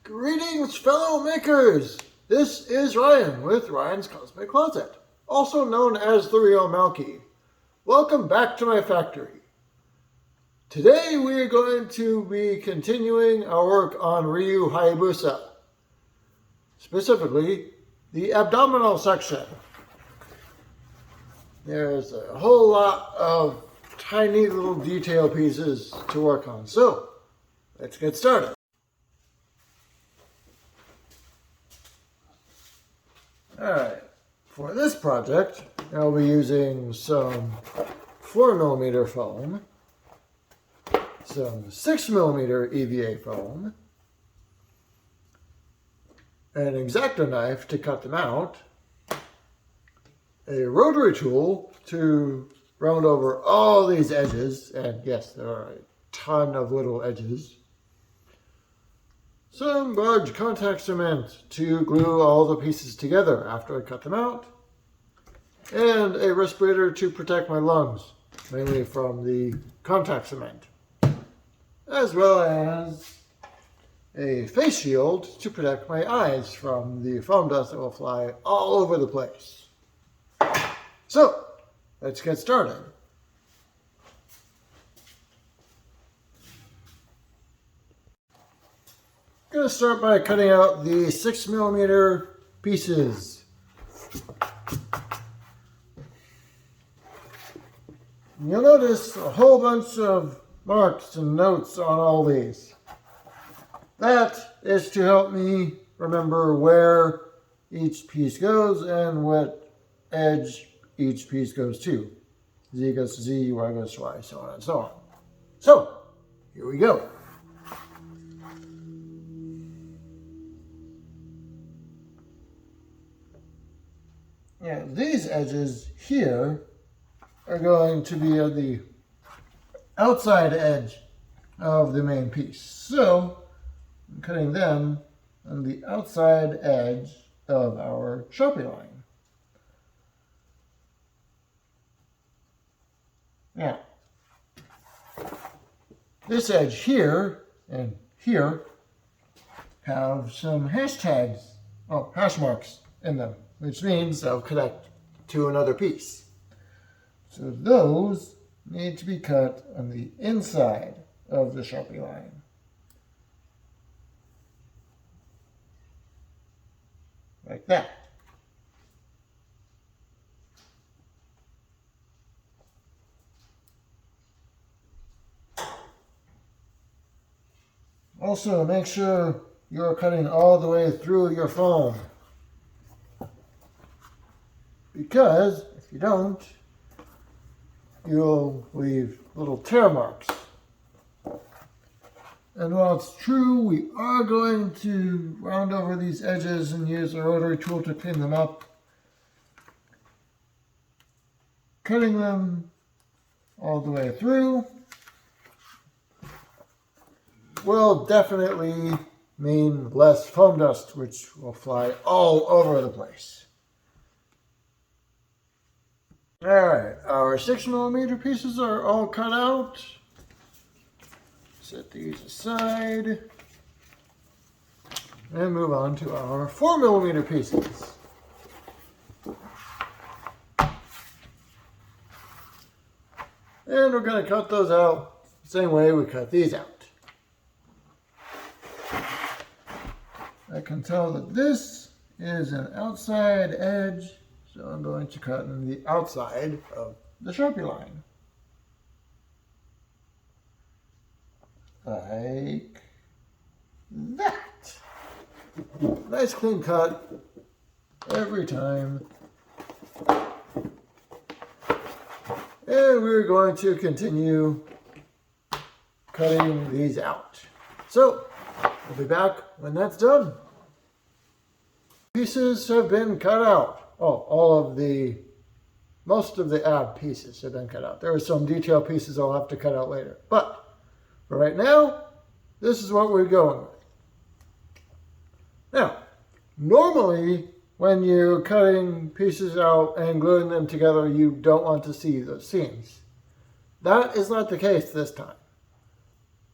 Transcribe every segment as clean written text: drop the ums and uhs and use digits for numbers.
Greetings, fellow makers! This is Ryan with Ryan's Cosplay Closet, also known as the Real Malky. Welcome back to my factory. Today we are going to be continuing our work on Ryu Hayabusa, specifically the abdominal section. There's a whole lot of tiny little detail pieces to work on, so let's get started. Alright, for this project, I'll be using some 4mm foam, some 6mm EVA foam, an Exacto knife to cut them out, a rotary tool to round over all these edges, and yes, there are a ton of little edges, some large contact cement to glue all the pieces together after I cut them out, and a respirator to protect my lungs, mainly from the contact cement, as well as a face shield to protect my eyes from the foam dust that will fly all over the place. So, let's get started. I'm going to start by cutting out the 6mm pieces. You'll notice a whole bunch of marks and notes on all these. That is to help me remember where each piece goes and what edge each piece goes to. Z goes to Z, Y goes to Y, so on and so on. So, here we go. Yeah, these edges here are going to be at the outside edge of the main piece. So, I'm cutting them on the outside edge of our Sharpie line. Now, this edge here and here have some hashtags, hash marks in them, which means they'll connect to another piece. So those need to be cut on the inside of the Sharpie line. Like that. Also, make sure you're cutting all the way through your foam, because if you don't, you'll leave little tear marks. And while it's true, we are going to round over these edges and use a rotary tool to clean them up, cutting them all the way through will definitely mean less foam dust, which will fly all over the place. Alright, our 6mm pieces are all cut out. Set these aside and move on to our 4mm pieces. And we're going to cut those out the same way we cut these out. I can tell that this is an outside edge, so I'm going to cut on the outside of the Sharpie line. Like that. Nice clean cut every time. And we're going to continue cutting these out. So, we'll be back when that's done. Pieces have been cut out. Most of the ab pieces have been cut out. There are some detail pieces I'll have to cut out later. But for right now, this is what we're going with. Now, normally when you're cutting pieces out and gluing them together, you don't want to see those seams. That is not the case this time.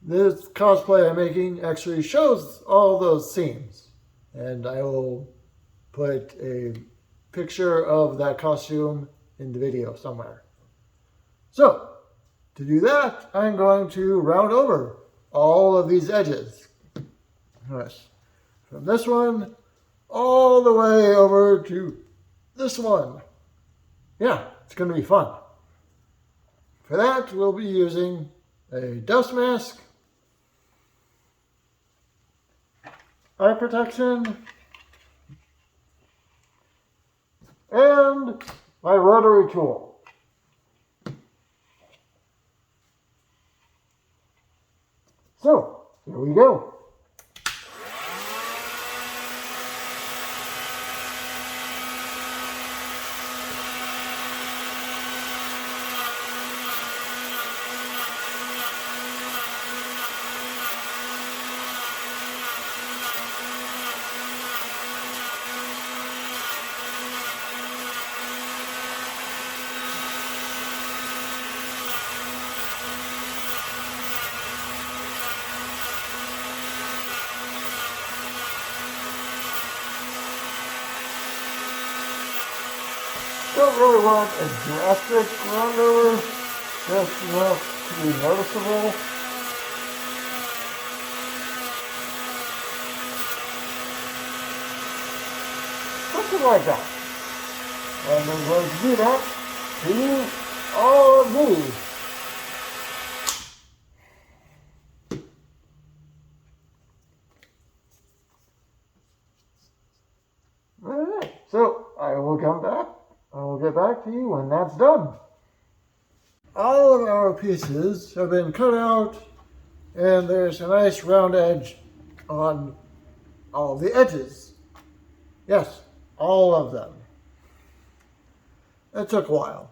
This cosplay I'm making actually shows all those scenes, and I will put a picture of that costume in the video somewhere. So, to do that, I'm going to round over all of these edges. Yes. From this one all the way over to this one. Yeah, it's going to be fun. For that, we'll be using a dust mask, eye protection, and my rotary tool. So, here we go. Don't really want a drastic round over, just enough to be noticeable. Something like that. And I'm going to do that to all of these. Alright, so I will come back. I will get back to you when that's done. All of our pieces have been cut out, and there's a nice round edge on all the edges. Yes, all of them. It took a while,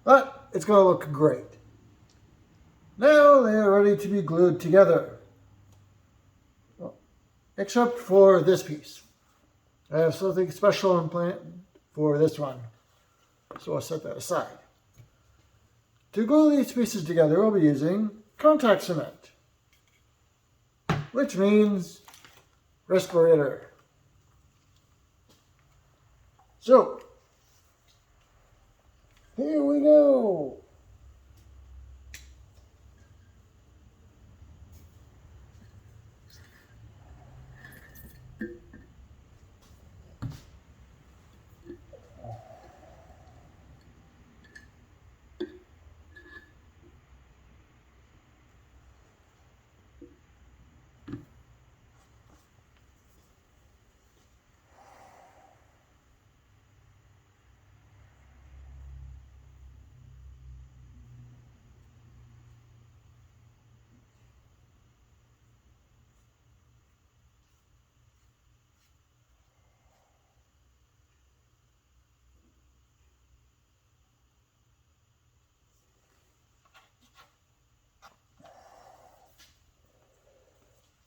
but it's going to look great. Now they are ready to be glued together, except for this piece. I have something special in plan for this one, so I'll set that aside. To glue these pieces together, we'll be using contact cement, which means Respirator. So, here we go.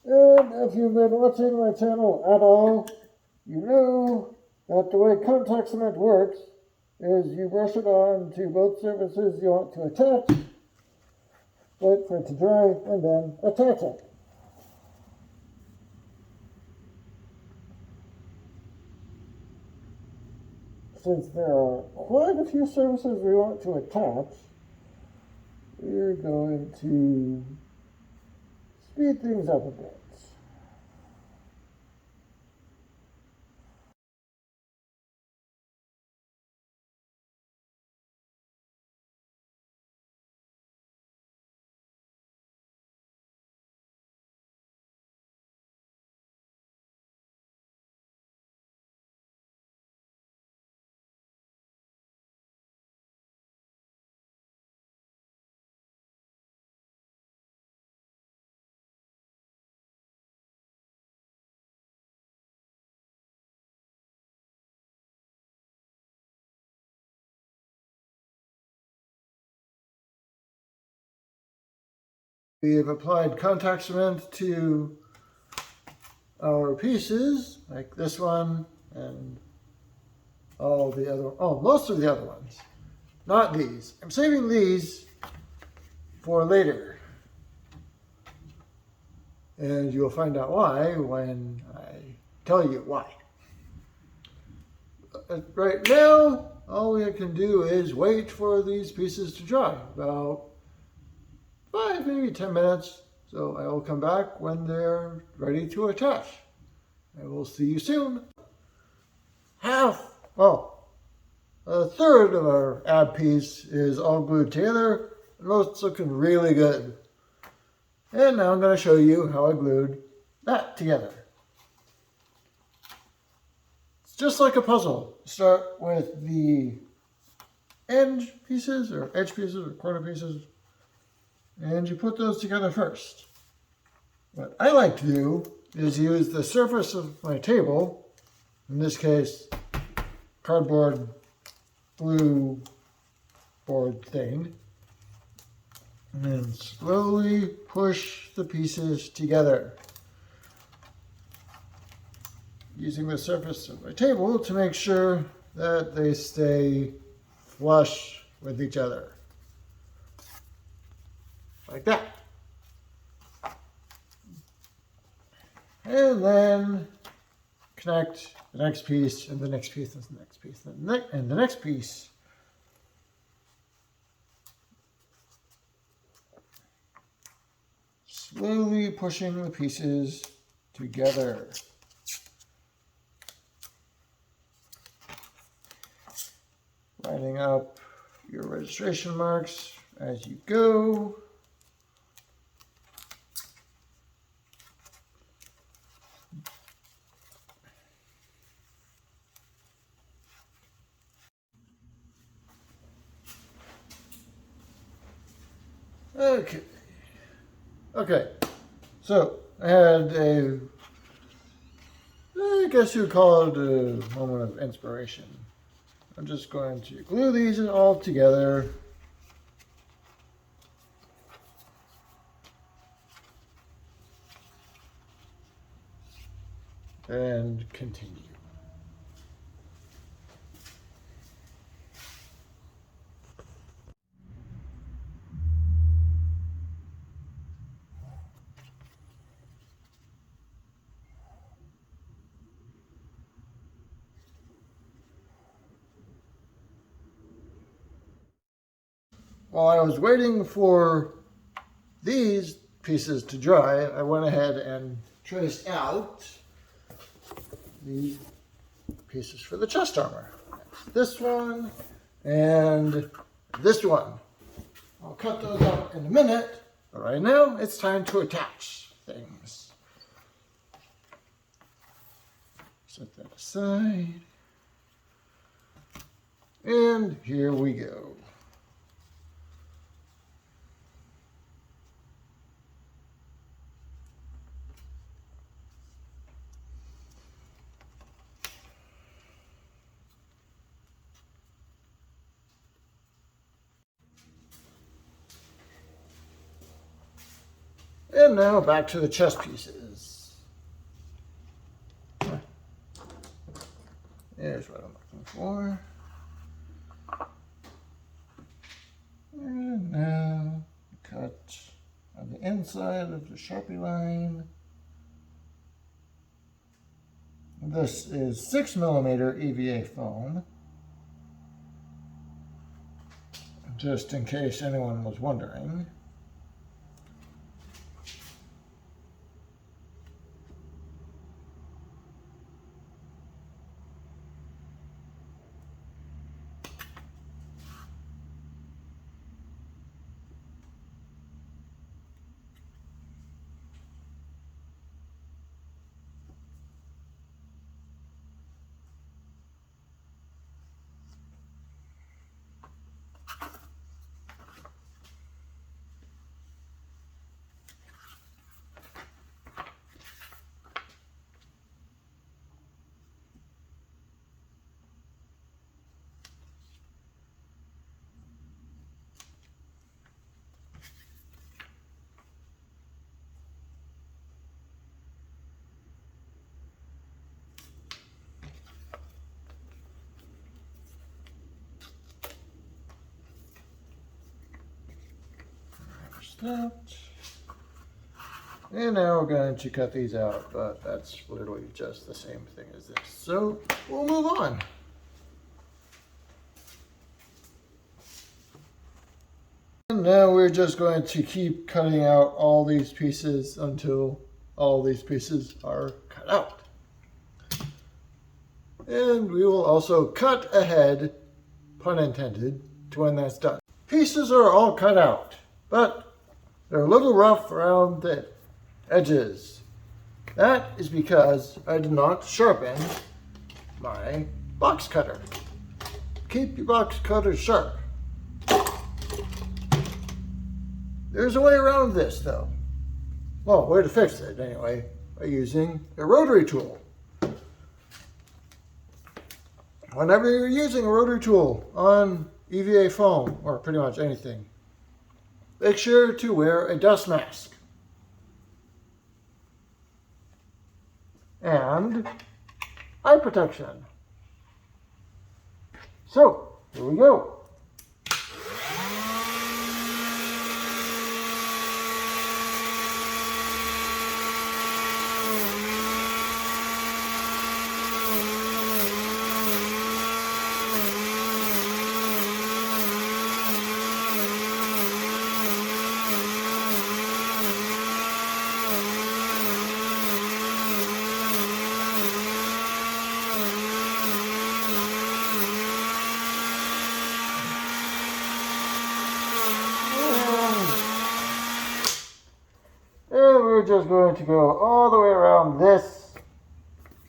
And if you've been watching my channel at all, you know that the way contact cement works is you brush it on to both surfaces you want to attach, wait for it to dry, and then attach it. Since there are quite a few surfaces we want to attach, we're going to speed things up a bit. We have applied contact cement to our pieces, like this one and all the other, most of the other ones. Not these. I'm saving these for later. And you'll find out why when I tell you why. Right now, all we can do is wait for these pieces to dry. About 5, maybe 10 minutes. So I will come back when they're ready to attach. I will see you soon. A third of our ab piece is all glued together, and it's looking really good. And now I'm going to show you how I glued that together. It's just like a puzzle. Start with the end pieces, or edge pieces, or corner pieces, and you put those together first. What I like to do is use the surface of my table, in this case, cardboard glue board thing, and then slowly push the pieces together, using the surface of my table to make sure that they stay flush with each other, like that. And then connect the next piece, and the next piece, and the next piece, and the next piece. Slowly pushing the pieces together. Lining up your registration marks as you go. Okay, so I had I guess you'd call it a moment of inspiration. I'm just going to glue these all together. And continue. While I was waiting for these pieces to dry, I went ahead and traced out the pieces for the chest armor. This one and this one. I'll cut those out in a minute, but right now it's time to attach things. Set that aside. And here we go. And now back to the chest pieces. There's what I'm looking for. And now cut on the inside of the Sharpie line. This is 6mm EVA foam, just in case anyone was wondering. That. And now we're going to cut these out, but that's literally just the same thing as this. So we'll move on. And now we're just going to keep cutting out all these pieces until all these pieces are cut out. And we will also cut ahead, pun intended, to when that's done. Pieces are all cut out, but they're a little rough around the edges. That is because I did not sharpen my box cutter. Keep your box cutter sharp. There's a way around this though. Well, way to fix it anyway, by using a rotary tool. Whenever you're using a rotary tool on EVA foam, or pretty much anything, make sure to wear a dust mask. And eye protection. So, here we go. And we're just going to go all the way around this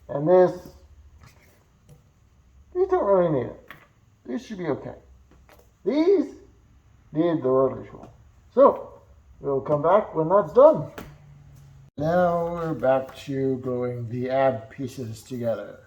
and this. These don't really need it. These should be okay. These need the rotary tool. So we'll come back when that's done. Now we're back to gluing the ab pieces together.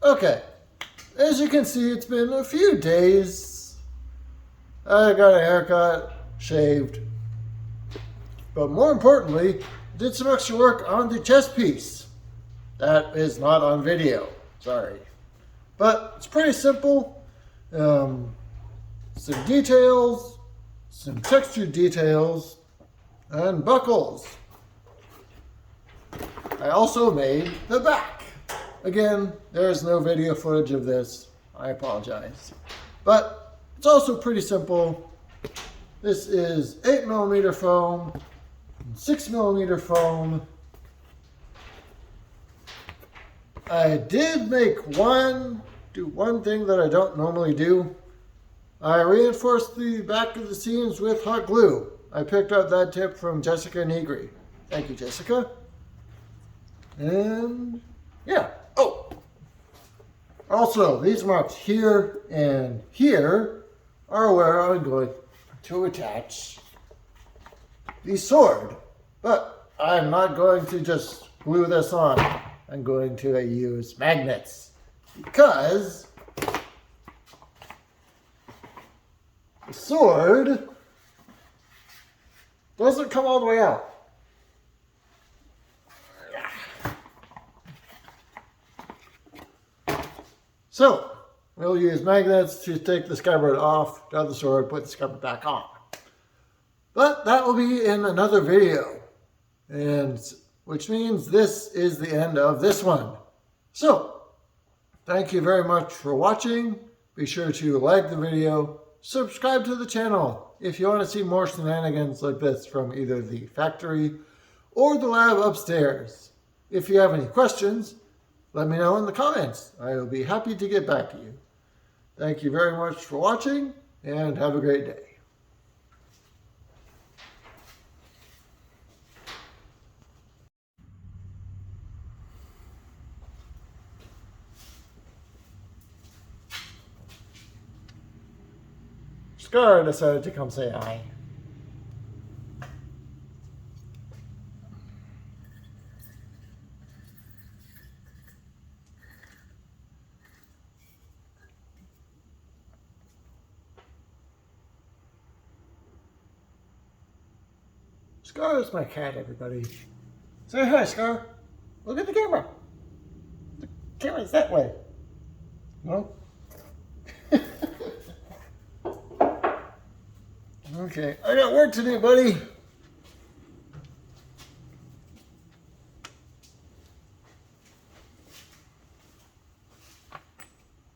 Okay, as you can see, it's been a few days. I got a haircut, shaved, but more importantly, did some extra work on the chest piece. That is not on video, sorry. But it's pretty simple. Some details, some textured details, and buckles. I also made the back. Again, there's no video footage of this. I apologize. But it's also pretty simple. This is 8mm foam, 6mm foam. I did do one thing that I don't normally do. I reinforced the back of the seams with hot glue. I picked up that tip from Jessica Negri. Thank you, Jessica. And yeah. Oh, also these marks here and here are where I'm going to attach the sword. But I'm not going to just glue this on. I'm going to use magnets because the sword doesn't come all the way out. So, we'll use magnets to take the scabbard off, grab the sword, put the scabbard back on. But that will be in another video, and which means this is the end of this one. So, thank you very much for watching. Be sure to like the video, subscribe to the channel if you want to see more shenanigans like this from either the factory or the lab upstairs. If you have any questions, let me know in the comments. I will be happy to get back to you. Thank you very much for watching, and have a great day. Scar decided to come say hi. Scar is my cat, everybody. Say hi, Scar. Look at the camera. The camera's that way. No? Okay, I got work to do, buddy.